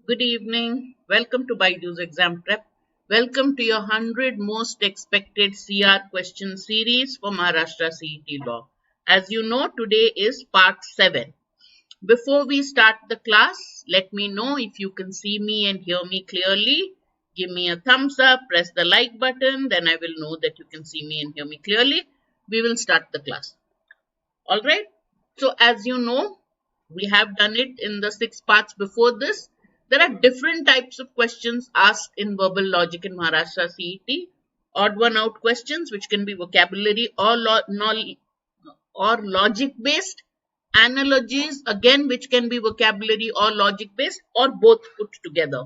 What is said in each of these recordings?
Good evening. Welcome to BYJU'S exam prep. Welcome to your 100 most expected CR question series for Maharashtra CET Law. As you know, today is part 7. Before we start the class, let me know if you can see me and hear me clearly. Give me a thumbs up, press the like button, then I will know that you can see me and hear me clearly. We will start the class. Alright, so as you know, we have done it in the 6 parts before this. There are different types of questions asked in verbal logic in Maharashtra CET. Odd one out questions, which can be vocabulary or logic based. Analogies, again, which can be vocabulary or logic based, or both put together.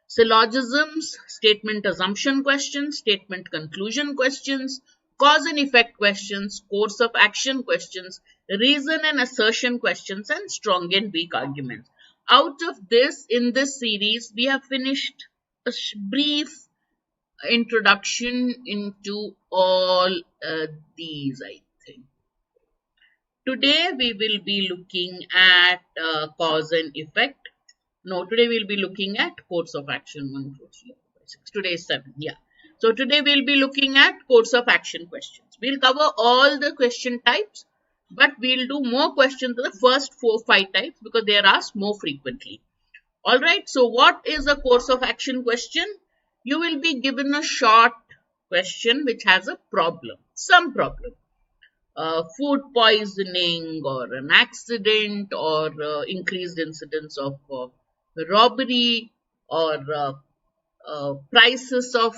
Syllogisms, statement assumption questions, statement conclusion questions, cause and effect questions, course of action questions, reason and assertion questions, and strong and weak arguments. Out of this, in this series, we have finished a brief introduction into all these, I think. Today, we will be looking at cause and effect. No, today we'll be looking at course of action. 1, 4, 3, 4, 5, 6. Today is 7. Yeah. So today we'll be looking at course of action questions. We'll cover all the question types, but we'll do more questions in the first 4-5 types because they are asked more frequently. Alright, so what is a course of action question? You will be given a short question which has a problem, some problem. Food poisoning or an accident or increased incidence of robbery or prices of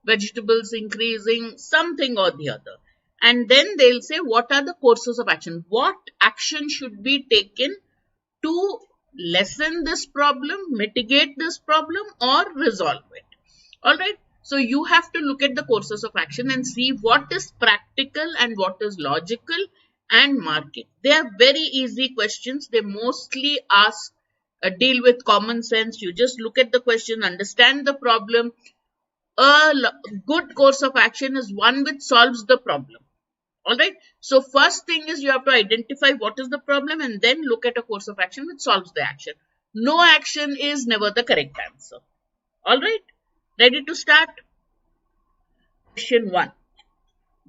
vegetables increasing, something or the other. And then they'll say, what are the courses of action? What action should be taken to lessen this problem, mitigate this problem, or resolve it? All right. So you have to look at the courses of action and see what is practical and what is logical and mark it. They are very easy questions. They mostly ask deal with common sense. You just look at the question, understand the problem. A good course of action is one which solves the problem. Alright. So first thing is you have to identify what is the problem and then look at a course of action which solves the action. No action is never the correct answer. Alright. Ready to start? Question 1.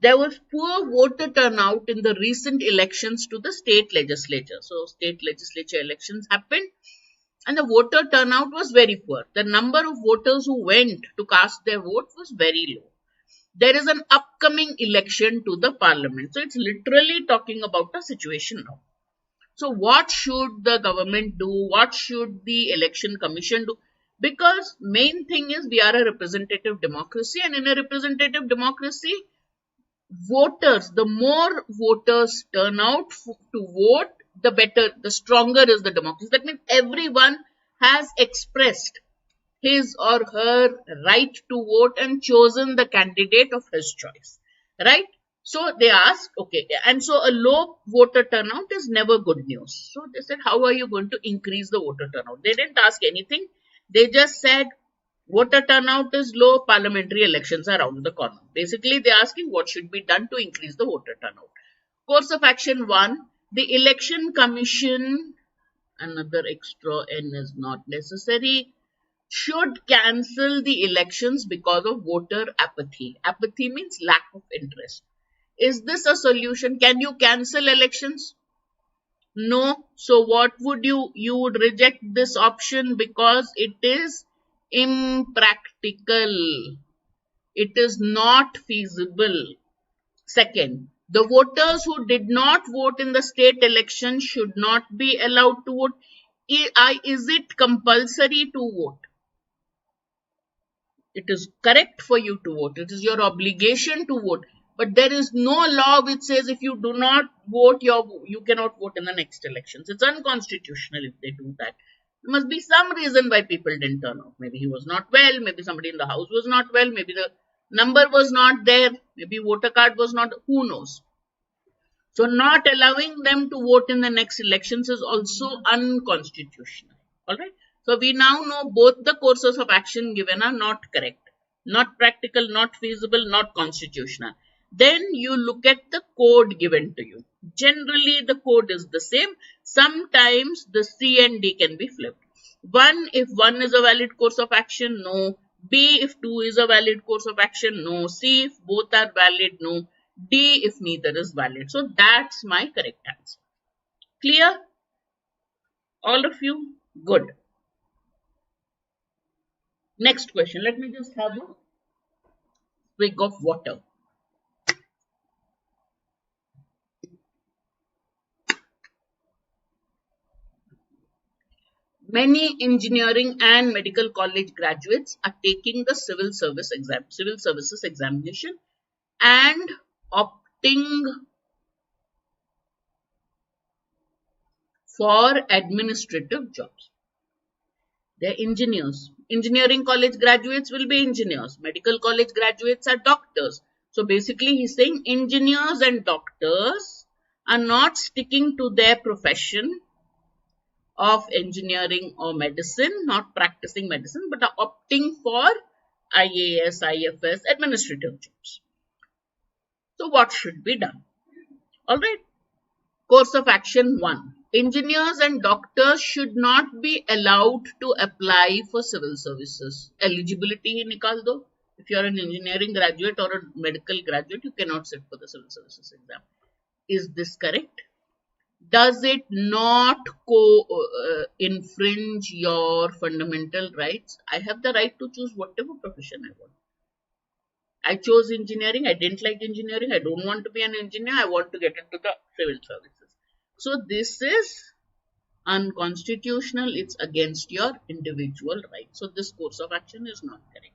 There was poor voter turnout in the recent elections to the state legislature. So state legislature elections happened and the voter turnout was very poor. The number of voters who went to cast their vote was very low. There is an upcoming election to the parliament. So it's literally talking about a situation now. So what should the government do? What should the election commission do? Because main thing is we are a representative democracy, and in a representative democracy, voters, the more voters turn out to vote, the better, the stronger is the democracy. That means everyone has expressed his or her right to vote and chosen the candidate of his choice, right? So they asked, okay, and so a low voter turnout is never good news. So they said, how are you going to increase the voter turnout? They didn't ask anything. They just said, voter turnout is low, parliamentary elections are around the corner. Basically, they're asking what should be done to increase the voter turnout. Course of action 1, the election commission, another extra N is not necessary, should cancel the elections because of voter apathy. Apathy means lack of interest. Is this a solution? Can you cancel elections? No. So what would you would reject this option because it is impractical. It is not feasible. Second, the voters who did not vote in the state election should not be allowed to vote. Is it compulsory to vote? It is correct for you to vote. It is your obligation to vote. But there is no law which says if you do not vote, you cannot vote in the next elections. It's unconstitutional if they do that. There must be some reason why people didn't turn out. Maybe he was not well. Maybe somebody in the house was not well. Maybe the number was not there. Maybe voter card was not. Who knows? So not allowing them to vote in the next elections is also unconstitutional. Alright. So we now know both the courses of action given are not correct. Not practical, not feasible, not constitutional. Then you look at the code given to you. Generally, the code is the same. Sometimes the C and D can be flipped. 1 if 1 is a valid course of action, no. B if 2 is a valid course of action, no. C if both are valid, no. D if neither is valid. So that's my correct answer. Clear? All of you? Good. Next question. Let me just have a swig of water. Many engineering and medical college graduates are taking the civil services examination and opting for administrative jobs. They're engineers. Engineering college graduates will be engineers. Medical college graduates are doctors. So basically he's saying engineers and doctors are not sticking to their profession of engineering or medicine, not practicing medicine, but are opting for IAS, IFS, administrative jobs. So what should be done? Alright. Course of action 1. Engineers and doctors should not be allowed to apply for civil services. Eligibility hi nikal do. If you are an engineering graduate or a medical graduate, you cannot sit for the civil services exam. Is this correct? Does it not infringe your fundamental rights? I have the right to choose whatever profession I want. I chose engineering. I didn't like engineering. I don't want to be an engineer. I want to get into the civil services. So this is unconstitutional. It's against your individual rights. So this course of action is not correct.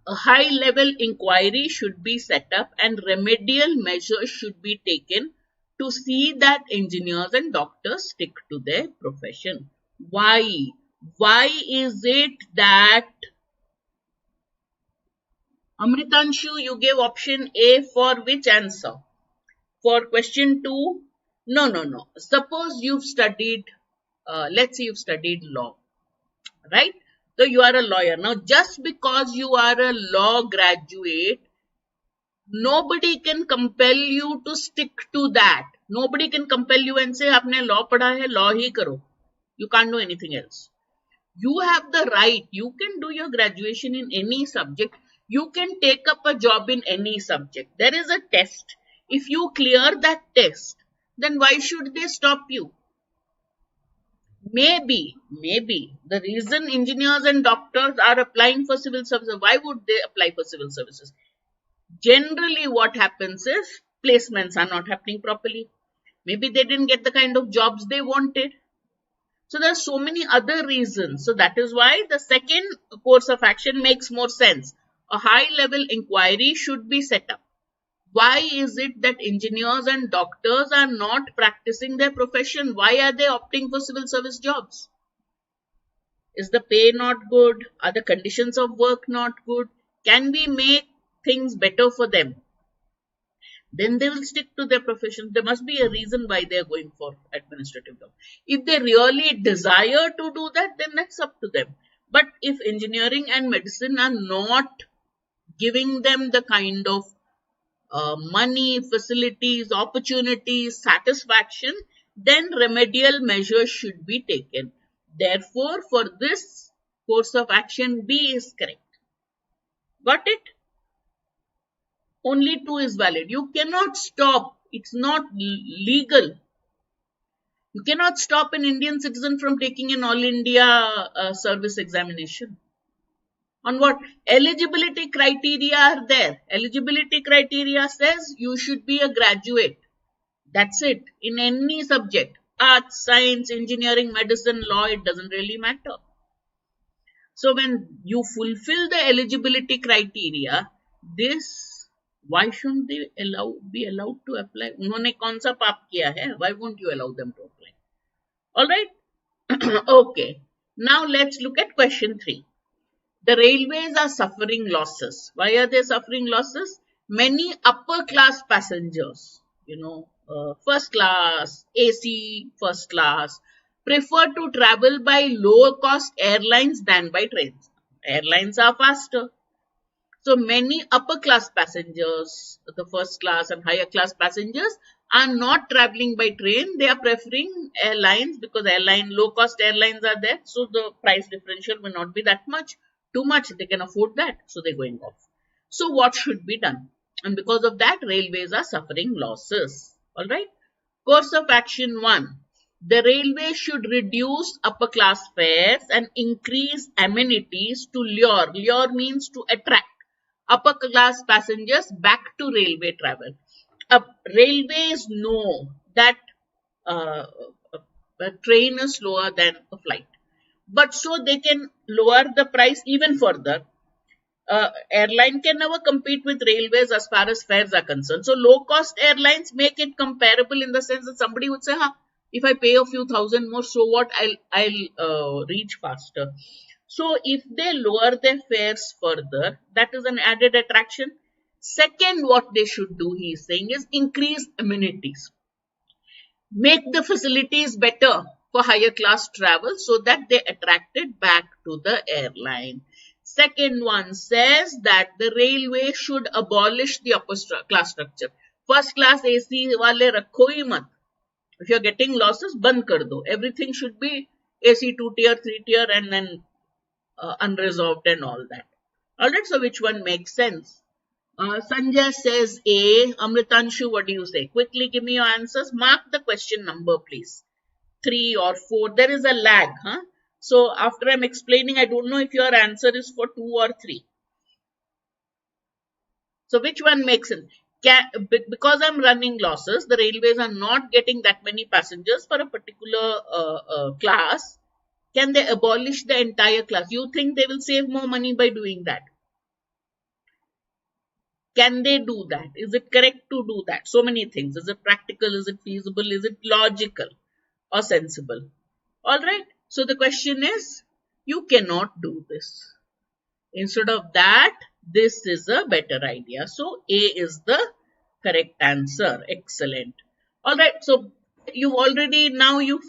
A high-level inquiry should be set up and remedial measures should be taken to see that engineers and doctors stick to their profession. Why? Why is it that Amritanshu, you gave option A for which answer? For question 2? No. Suppose you've studied, let's say you've studied law, right? So you are a lawyer. Now, just because you are a law graduate, nobody can compel you to stick to that. Nobody can compel you and say, "Aapne law padha hai, law hi karo." You can't do anything else. You have the right. You can do your graduation in any subject. You can take up a job in any subject. There is a test. If you clear that test, then why should they stop you? Maybe the reason engineers and doctors are applying for civil services, why would they apply for civil services? Generally, what happens is placements are not happening properly. Maybe they didn't get the kind of jobs they wanted. So there are so many other reasons. So that is why the second course of action makes more sense. A high-level inquiry should be set up. Why is it that engineers and doctors are not practicing their profession? Why are they opting for civil service jobs? Is the pay not good? Are the conditions of work not good? Can we make things better for them? Then they will stick to their profession. There must be a reason why they are going for administrative job. If they really desire to do that, then that's up to them. But if engineering and medicine are not giving them the kind of money, facilities, opportunities, satisfaction, then remedial measures should be taken. Therefore, for this course of action, B is correct. Got it? Only 2 is valid. You cannot stop. It's not legal. You cannot stop an Indian citizen from taking an All India service examination. On what? Eligibility criteria are there. Eligibility criteria says you should be a graduate. That's it. In any subject. Arts, science, engineering, medicine, law, it doesn't really matter. So when you fulfill the eligibility criteria, why shouldn't they be allowed to apply? उन्होंने कौन सा पाप किया है? Why won't you allow them to apply? Alright? Okay. Now let's look at question 3. The railways are suffering losses. Why are they suffering losses? Many upper class passengers, first class, AC first class, prefer to travel by lower cost airlines than by trains. Airlines are faster. So many upper class passengers, the first class and higher class passengers, are not traveling by train. They are preferring airlines because low cost airlines are there. So the price differential will not be that much. Too much, they can afford that. So they're going off. So what should be done? And because of that, railways are suffering losses. All right. Course of action 1. The railway should reduce upper class fares and increase amenities to lure. Lure means to attract upper class passengers back to railway travel. Railways know that uh, a train is slower than a flight, but so they can lower the price even further. Airline can never compete with railways as far as fares are concerned. So low cost airlines make it comparable in the sense that somebody would say, huh, if I pay a few thousand more, so what? I'll reach faster. So if they lower their fares further, that is an added attraction. Second, what they should do, he is saying, is increase amenities. Make the facilities better for higher class travel so that they attract it back to the airline. Second one says that the railway should abolish the upper class structure. First class AC wale rakho hi mat. If you're getting losses, band kar do. Everything should be AC 2 tier, 3 tier, and then unresolved and all that. Alright, so which one makes sense? Sanjay says A. Amritanshu, what do you say? Quickly give me your answers. Mark the question number, please. 3 or 4. There is a lag, huh? So after I'm explaining, I don't know if your answer is for 2 or 3. So which one makes sense? Because I'm running losses, the railways are not getting that many passengers for a particular class. Can they abolish the entire class? You think they will save more money by doing that? Can they do that? Is it correct to do that? So many things. Is it practical? Is it feasible? Is it logical or sensible? All right. So the question is, you cannot do this. Instead of that, this is a better idea. So A is the correct answer. Excellent. All right. So you already now you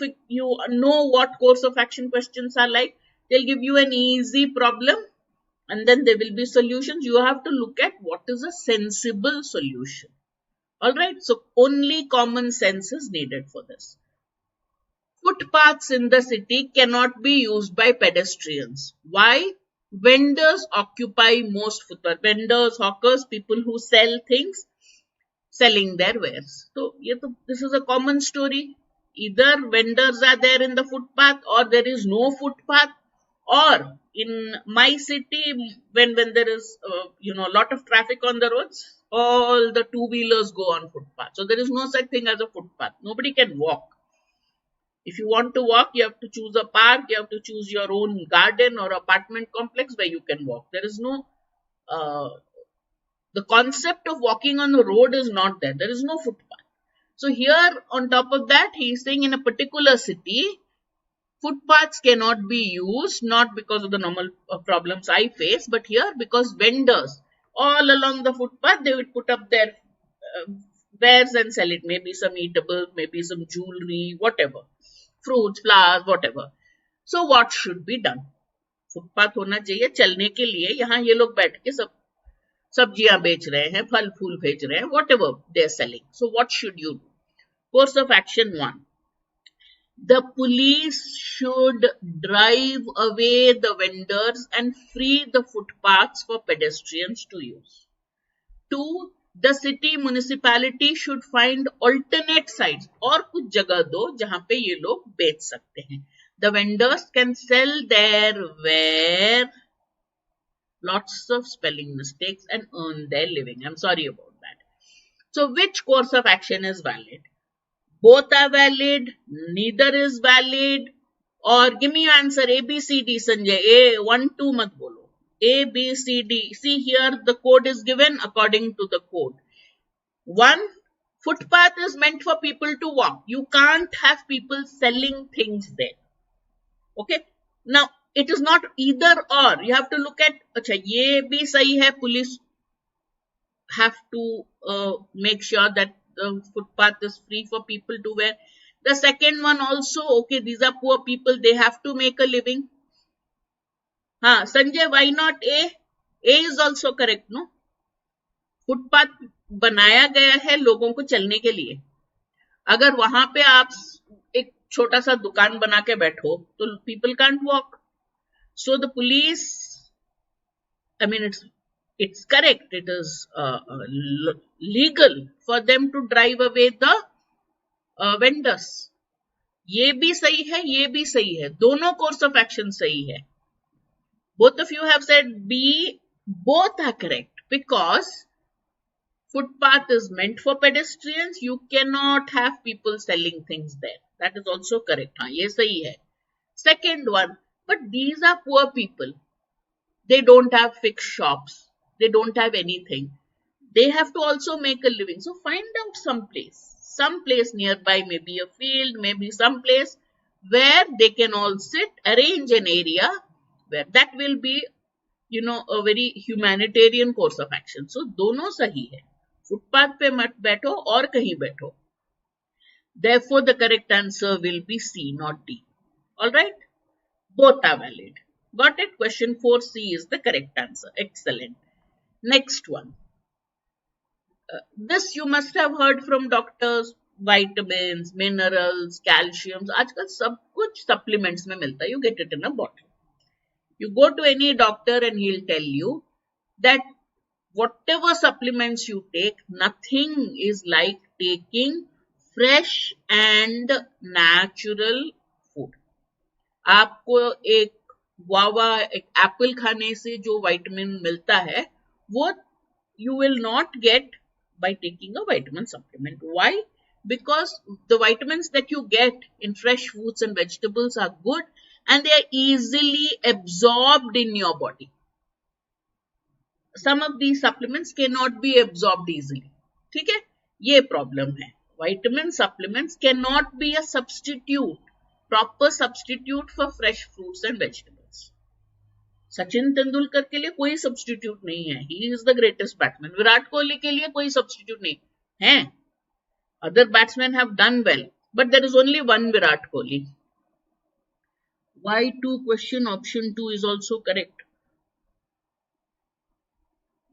know what course of action questions are like. They'll give you an easy problem and then there will be solutions. You have to look at what is a sensible solution. All right. So only common sense is needed for this. Footpaths in the city cannot be used by pedestrians. Why? Vendors occupy most footpaths. Vendors, hawkers, people who sell things, selling their wares. So this is a common story. Either vendors are there in the footpath or there is no footpath, or in my city when there is a lot of traffic on the roads, all the two-wheelers go on footpath. So there is no such thing as a footpath. Nobody can walk. If you want to walk, you have to choose a park, you have to choose your own garden or apartment complex where you can walk. There is no, the concept of walking on the road is not there. There is no footpath. So here on top of that, he is saying in a particular city, footpaths cannot be used, not because of the normal problems I face, but here because vendors all along the footpath, they would put up their wares and sell it. Maybe some eatable, maybe some jewelry, whatever. Fruits, flowers, whatever. So what should be done? Footpath होना चाहिए चलने के लिए. यहाँ ये लोग बैठ के सब सब्जियां बेच रहे हैं, फल फूल बेच रहे हैं, whatever they are selling. So what should you do? Course of action 1. The police should drive away the vendors and free the footpaths for pedestrians to use. 2. The city municipality should find alternate sites और कुछ जगह दो जहां पे ये लोग बेच सकते हैं. The vendors can sell their ware, lots of spelling mistakes, and earn their living. I'm sorry about that. So which course of action is valid? Both are valid, neither is valid, or give me your answer. A, B, C, D, Sanjay. A, 1, 2 mat bolo. A, B, C, D. See here, the code is given according to the code. 1. Footpath is meant for people to walk. You can't have people selling things there. Okay. Now, it is not either or. You have to look at, acha, ye bhi sahi hai. Police have to make sure that the footpath is free for people to wear. The second one also, okay, these are poor people. They have to make a living. Sanjay, why not A? A is also correct, no? Footpath बनाया गया है लोगों को चलने के लिए. अगर वहां पे आप एक छोटा सा दुकान बना के बैठो तो people can't walk. So the police, I mean, it's correct. It is legal for them to drive away the vendors. ये भी सही है, ये भी सही है. दोनों course of action सही है. Both of you have said B. Both are correct because footpath is meant for pedestrians. You cannot have people selling things there. That is also correct. हाँ, ये सही है. Second one, but these are poor people. They don't have fixed shops. They don't have anything. They have to also make a living. So find out some place nearby, maybe a field, maybe some place where they can all sit, arrange an area where that will be, a very humanitarian course of action. So दोनों सही है. Footpath पे मत बैठो और कहीं बैठो. Therefore, the correct answer will be C, not D. Alright? Both are valid. Got it? Question 4C is the correct answer. Excellent. Next one. This you must have heard from doctors. Vitamins, minerals, calciums. आजकल सब कुछ supplements में मिलता है. You get it in a bottle. You go to any doctor and he'll tell you that whatever supplements you take, nothing is like taking fresh and natural food. आपको एक guava, एक apple खाने से जो vitamin मिलता है, वो you will not get by taking a vitamin supplement. Why? Because the vitamins that you get in fresh fruits and vegetables are good and they are easily absorbed in your body. Some of these supplements cannot be absorbed easily. ठीक है? ये problem है. Vitamin supplements cannot be a substitute, proper substitute for fresh fruits and vegetables. Sachin Tendulkar के लिए कोई substitute नहीं है. He is the greatest batsman. Virat Kohli के लिए कोई सब्स्टिट्यूट नहीं है. Other batsmen have done well, but there is only one Virat Kohli. Y2 question option 2 is also correct.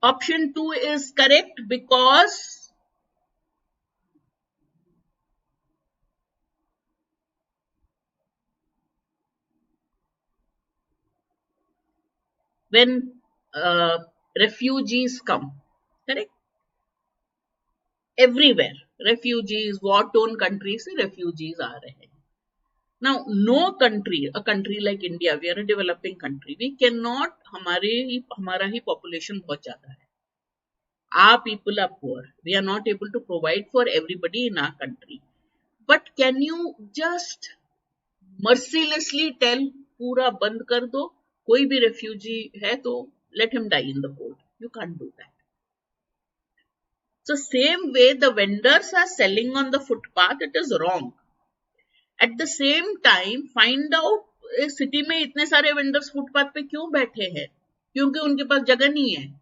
Option 2 is correct because when refugees come, correct? Everywhere, refugees, war-torn countries से refugees आ रहे हैं. Now, no country, a country like India, we are a developing country, we cannot, हमारा ही population बहुत ज़्यादा है. Our people are poor. We are not able to provide for everybody in our country. But can you just mercilessly tell, पूरा बंद कर दो, कोई भी refugee है तो let him die in the cold. You can't do that. So same way the vendors are selling on the footpath, it is wrong. At the same time, find out city में इतने सारे vendors footpath पे क्यों बैठे हैं? क्योंकि उनके पास जगह नहीं है.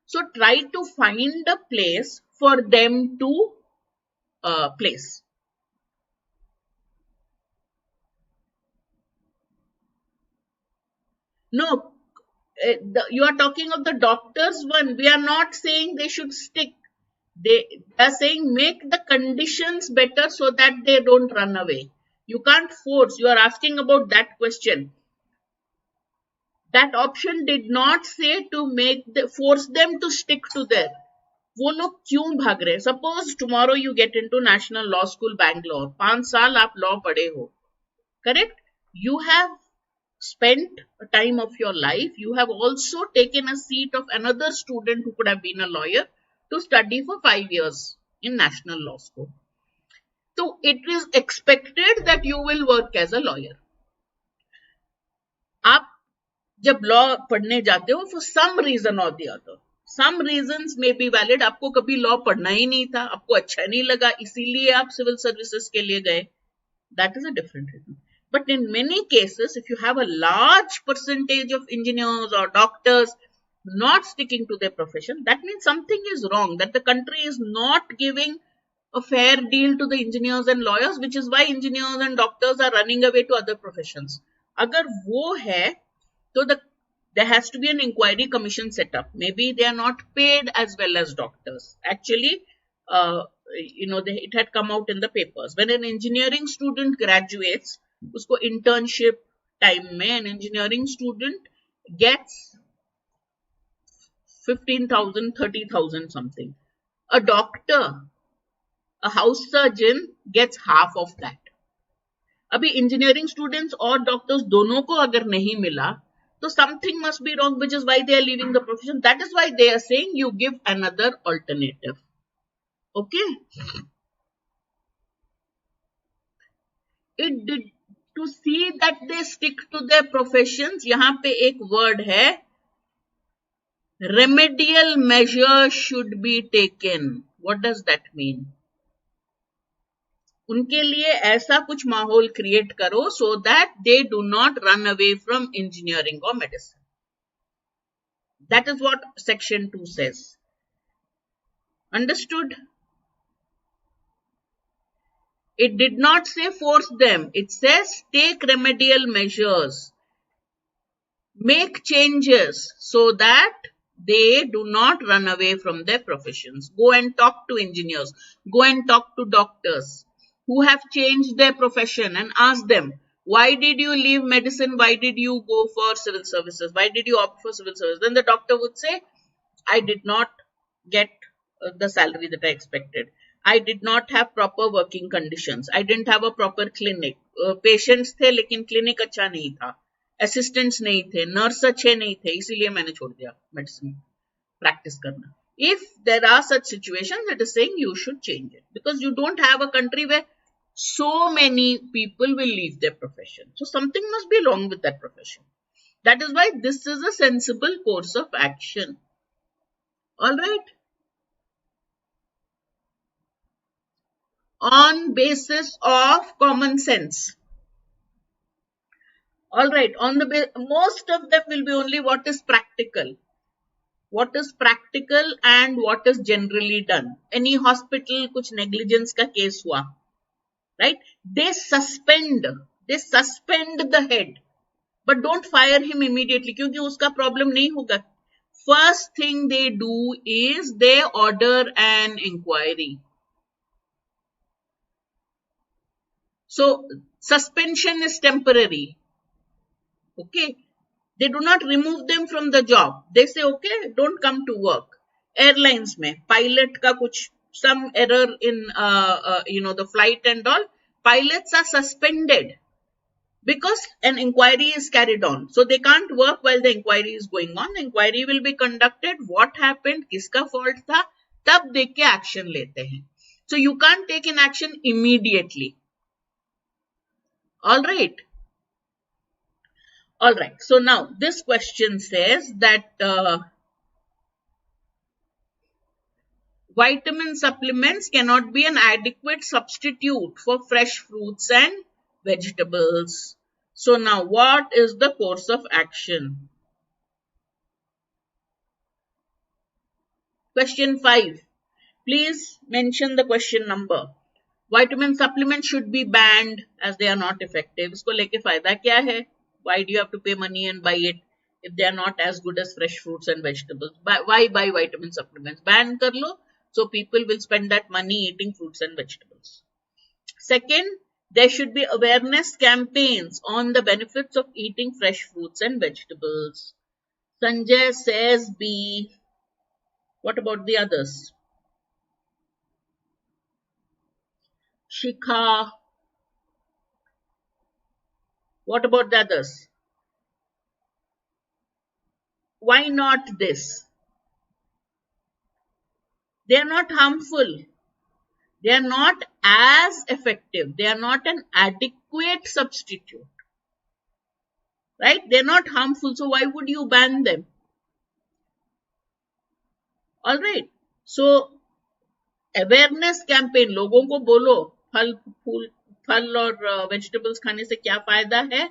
So try to find a place for them to place. No, you are talking of the doctors one. We are not saying they should stick. They are saying make the conditions better so that they don't run away. You can't force. You are asking about that question. That option did not say to force them to stick to there. वो लोग क्यों भाग रहे? Suppose tomorrow you get into National Law School, Bangalore. 5 साल आप law पढ़े हो. Correct? You have spent a time of your life. You have also taken a seat of another student who could have been a lawyer to study for 5 years in National Law School. So it is expected that you will work as a lawyer. आप जब law पढ़ने जाते हो for some reason or the other, some reasons may be valid. आपको कभी law पढ़ना ही नहीं था, आपको अच्छा नहीं लगा, इसीलिए आप civil services के लिए गए. That is a different reason. But in many cases, if you have a large percentage of engineers or doctors not sticking to their profession, that means something is wrong, that the country is not giving a fair deal to the engineers and lawyers, which is why engineers and doctors are running away to other professions. अगर वो है, तो the there has to be an inquiry commission set up. Maybe they are not paid as well as doctors. Actually, it had come out in the papers. When an engineering student graduates, usko internship time mein an engineering student gets 15,000, 30,000 something. A doctor, a house surgeon gets half of that. अभी engineering students और doctors दोनों को अगर नहीं मिला तो something must be wrong, which is why they are leaving the profession. That is why they are saying you give another alternative. Okay. It did to see that they stick to their professions. यहाँ पे एक word है remedial measure should be taken. What does that mean? उनके लिए ऐसा कुछ माहौल create करो so that they do not run away from engineering or medicine. That is what section 2 says. Understood? It did not say force them. It says take remedial measures. Make changes so that they do not run away from their professions. Go and talk to engineers. Go and talk to doctors who have changed their profession and ask them, why did you leave medicine? Why did you go for civil services? Why did you opt for civil service? Then the doctor would say, I did not get the salary that I expected. I did not have proper working conditions. I didn't have a proper clinic. Patients थे लेकिन clinic अच्छा नहीं था. Assistants नहीं थे. Nurse अच्छे नहीं थे. इसीलिए मैंने छोड़ दिया medicine practice करना. If there are such situations, it is saying you should change it, because you don't have a country where so many people will leave their profession. So something must be wrong with that profession. That is why this is a sensible course of action. All right. On basis of common sense. All right. On the most of them will be only what is practical. What is practical and what is generally done. Any hospital कुछ negligence का case हुआ, right? They suspend the head, but don't fire him immediately क्योंकि उसका problem नहीं होगा. First thing they do is they order an inquiry. So suspension is temporary. Okay. They do not remove them from the job. They say, okay, don't come to work. Airlines में pilot का कुछ some error in the flight and all, pilots are suspended because an inquiry is carried on. So they can't work while the inquiry is going on. The inquiry will be conducted. What happened? किसका fault था? तब देख के action लेते हैं. So you can't take an action immediately. All right. All right. So now this question says that vitamin supplements cannot be an adequate substitute for fresh fruits and vegetables. So now what is the course of action? Question 5. Please mention the question number. Vitamin supplements should be banned as they are not effective. इसको लेके फायदा क्या है? Why do you have to pay money and buy it if they are not as good as fresh fruits and vegetables? Why buy vitamin supplements? Ban kar lo, so people will spend that money eating fruits and vegetables. Second, there should be awareness campaigns on the benefits of eating fresh fruits and vegetables. Sanjay says B. What about the others? Shikha. What about the others? Why not this? They are not harmful. They are not as effective. They are not an adequate substitute. Right? They are not harmful. So why would you ban them? All right. So awareness campaign. लोगों को बोलो फल और vegetables खाने से क्या फायदा है?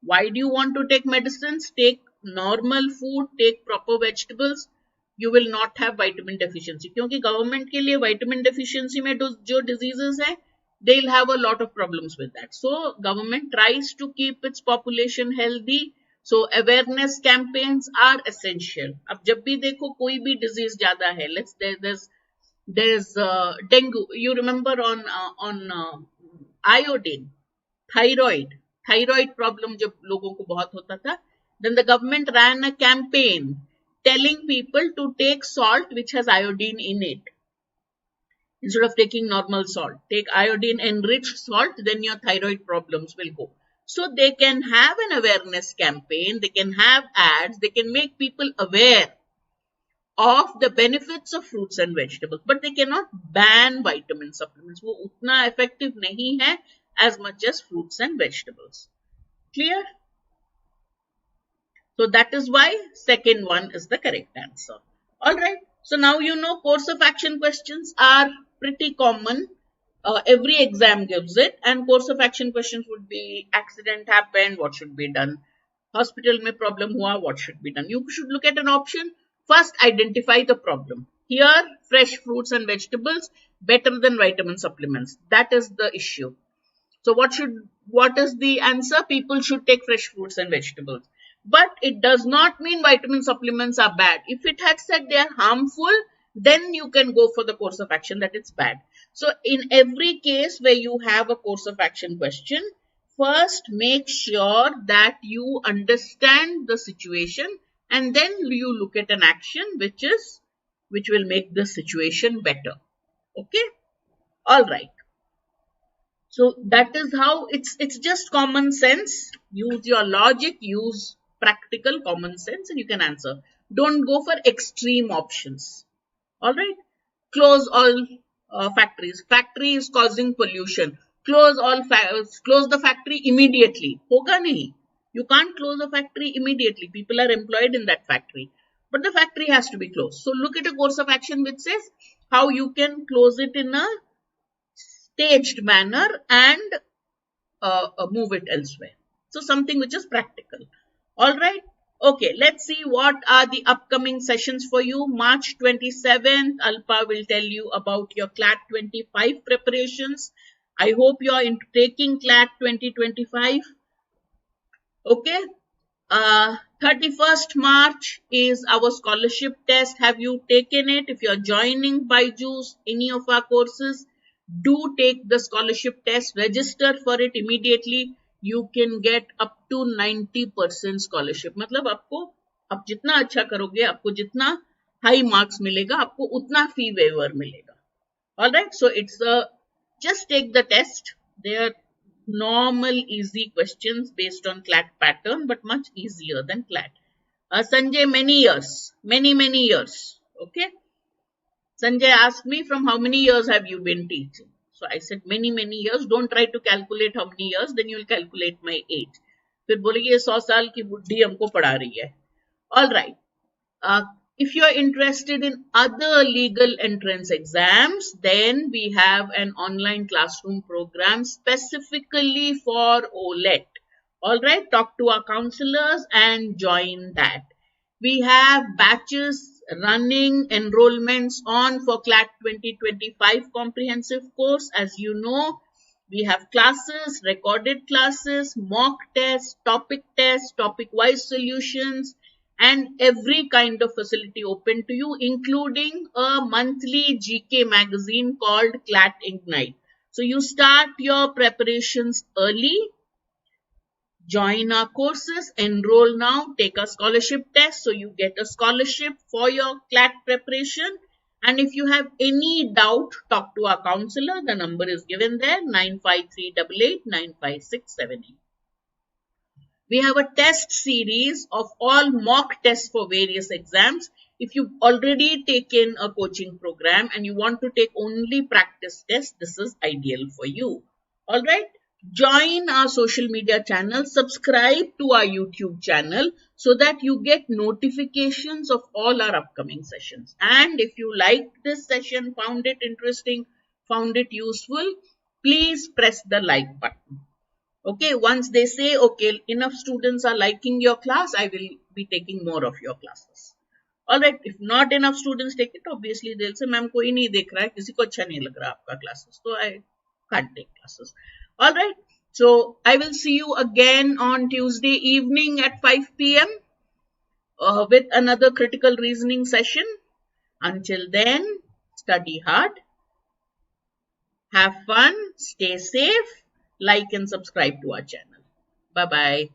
Why do you want to take medicines? Take normal food, take proper vegetables. You will not have vitamin deficiency. क्योंकि government के लिए vitamin deficiency में जो diseases हैं, they'll have a lot of problems with that. So government tries to keep its population healthy So awareness campaigns are essential. अब जब भी देखो कोई भी disease ज्यादा है, there's dengue. You remember on iodine, thyroid problem जब लोगों को बहुत होता था, then the government ran a campaign telling people to take salt which has iodine in it. Instead of taking normal salt, take iodine enriched salt, then your thyroid problems will go. So they can have an awareness campaign, they can have ads, they can make people aware of the benefits of fruits and vegetables, but they cannot ban vitamin supplements. वो उतना effective नहीं है as much as fruits and vegetables. Clear? So that is why second one is the correct answer. Alright, so now you know course of action questions are pretty common. Every exam gives it, and course of action questions would be accident happened, what should be done? Hospital mein problem hua, what should be done? You should look at an option. First, identify the problem. Here, fresh fruits and vegetables better than vitamin supplements. That is the issue. So what is the answer? People should take fresh fruits and vegetables. But it does not mean vitamin supplements are bad. If it had said they are harmful, then you can go for the course of action that it's bad. So in every case where you have a course of action question, first make sure that you understand the situation, and then you look at an action which will make the situation better. Okay? All right. So that is how it's just common sense. Use your logic, use practical common sense, and you can answer. Don't go for extreme options. All right. Close all factories. Factory is causing pollution. Close the factory immediately. Hoga nahi. You can't close a factory immediately. People are employed in that factory. But the factory has to be closed. So look at a course of action which says how you can close it in a staged manner and move it elsewhere. So something which is practical. All right. Okay, let's see what are the upcoming sessions for you. March 27th, Alpa will tell you about your CLAT 25 preparations. I hope you are taking CLAT 2025. Okay. 31st March is our scholarship test. Have you taken it? If you are joining BYJU'S, any of our courses, do take the scholarship test. Register for it immediately. You can get up to 90% scholarship. मतलब आपको आप जितना अच्छा करोगे, आपको जितना high marks मिलेगा, आपको उतना fee waiver मिलेगा. Alright, so it's just take the test. They are normal easy questions based on CLAT pattern, but much easier than CLAT. Sanjay, many years. Okay. Sanjay asked me, from how many years have you been teaching? So I said many years. Don't try to calculate how many years, then you will calculate my age. फिर बोलेगी ये 100 साल की बुढ़ी हमको पढ़ा रही है. All right. If you are interested in other legal entrance exams, then we have an online classroom program specifically for OLET. All right. Talk to our counselors and join that. We have batches running, enrollments on for CLAT 2025 comprehensive course. As you know, we have classes, recorded classes, mock tests, topic wise solutions, and every kind of facility open to you, including a monthly GK magazine called CLAT Ignite. So you start your preparations early. Join our courses, enroll now, take a scholarship test so you get a scholarship for your CLAT preparation. And if you have any doubt, talk to our counselor. The number is given there, 95388 95678. We have a test series of all mock tests for various exams. If you've already taken a coaching program and you want to take only practice tests, this is ideal for you. All right. Join our social media channel, subscribe to our YouTube channel so that you get notifications of all our upcoming sessions. And if you liked this session, found it interesting, found it useful, please press the like button. Okay, once they say, okay, enough students are liking your class, I will be taking more of your classes. Alright, if not enough students take it, obviously they'll say, ma'am, koi nahi dekh raha hai, kisi ko acha nahi lag raha aapka classes. So I can't take classes. Alright, So I will see you again on Tuesday evening at 5 p.m. With another critical reasoning session. Until then, study hard, have fun, stay safe, like and subscribe to our channel. Bye bye.